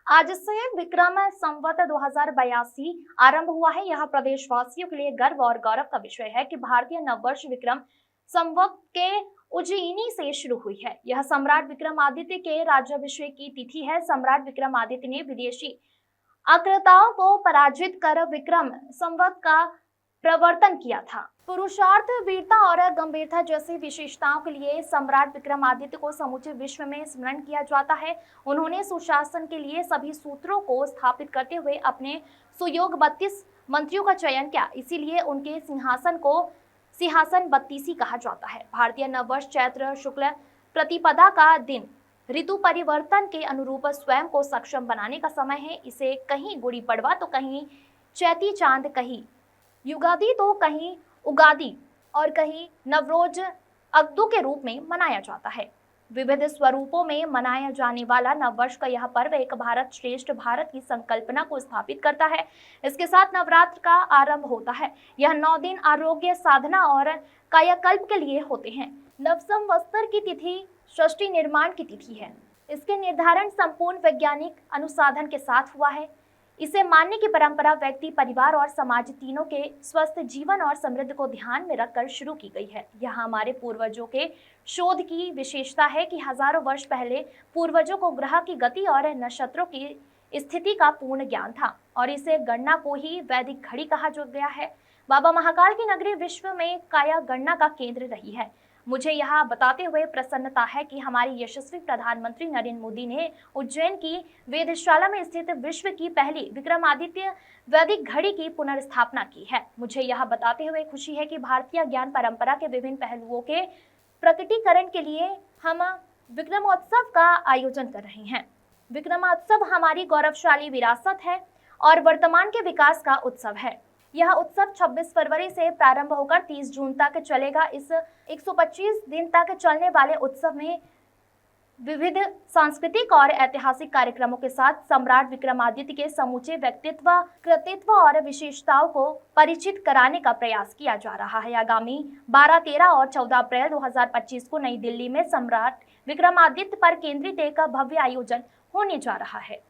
आज से विक्रम संवत 2082 आरंभ हुआ है। यह प्रदेशवासियों के लिए गर्व और गौरव का विषय है कि भारतीय नववर्ष विक्रम संवत के उज्जैनी से शुरू हुई है। यह सम्राट विक्रमादित्य के राज्याभिषेक की तिथि है। सम्राट विक्रमादित्य ने विदेशी आक्रांताओं को पराजित कर विक्रम संवत का प्रवर्तन किया था। पुरुषार्थ, वीरता और गंभीरता जैसी विशेषताओं के लिए सम्राट विक्रमादित्य को समूचे विश्व में स्मरण किया जाता है। उन्होंने सुशासन के लिए सभी सूत्रों को स्थापित करते हुए अपने सुयोग 32 मंत्रियों का चयन किया। इसीलिए उनके सिंहासन को सिंहासन 32 कहा जाता है। भारतीय नववर्ष चैत्र शुक्ल प्रतिपदा का दिन ऋतु परिवर्तन के अनुरूप स्वयं को सक्षम बनाने का समय है। इसे कहीं गुड़ी पड़वा तो कहीं चैती चांद, कहीं युगादि तो कहीं उगादि और कहीं नवरोज अगदू के रूप में मनाया जाता है। विविध स्वरूपों में मनाया जाने वाला नववर्ष का यह पर्व एक भारत श्रेष्ठ भारत की संकल्पना को स्थापित करता है। इसके साथ नवरात्र का आरंभ होता है। यह 9 दिन आरोग्य साधना और कायाकल्प के लिए होते हैं। नव संवत्सर की तिथि षष्ठी निर्माण की तिथि है। इसके निर्धारण संपूर्ण वैज्ञानिक अनुसाधन के साथ हुआ है। इसे मानने की परंपरा व्यक्ति, परिवार और समाज तीनों के स्वस्थ जीवन और समृद्धि को ध्यान में रखकर शुरू की गई है। यह हमारे पूर्वजों के शोध की विशेषता है कि हजारों वर्ष पहले पूर्वजों को ग्रह की गति और नक्षत्रों की स्थिति का पूर्ण ज्ञान था और इसे गणना को ही वैदिक घड़ी कहा जो गया है। बाबा महाकाल की नगरी विश्व में काया गणना का केंद्र रही है। मुझे यह बताते हुए प्रसन्नता है कि हमारे यशस्वी प्रधानमंत्री नरेंद्र मोदी ने उज्जैन की वेधशाला में स्थित विश्व की पहली विक्रमादित्य वैदिक घड़ी की पुनर्स्थापना की है। मुझे यह बताते हुए खुशी है कि भारतीय ज्ञान परंपरा के विभिन्न पहलुओं के प्रकटीकरण के लिए हम विक्रमोत्सव का आयोजन कर रहे हैं। विक्रमोत्सव हमारी गौरवशाली विरासत है और वर्तमान के विकास का उत्सव है। यह उत्सव 26 फरवरी से प्रारंभ होकर 30 जून तक चलेगा। इस 125 दिन तक चलने वाले उत्सव में विविध सांस्कृतिक और ऐतिहासिक कार्यक्रमों के साथ सम्राट विक्रमादित्य के समूचे व्यक्तित्व, कृतित्व और विशेषताओं को परिचित कराने का प्रयास किया जा रहा है। आगामी 12, 13 और 14 अप्रैल 2025 को नई दिल्ली में सम्राट विक्रमादित्य पर केंद्रित एक भव्य आयोजन होने जा रहा है।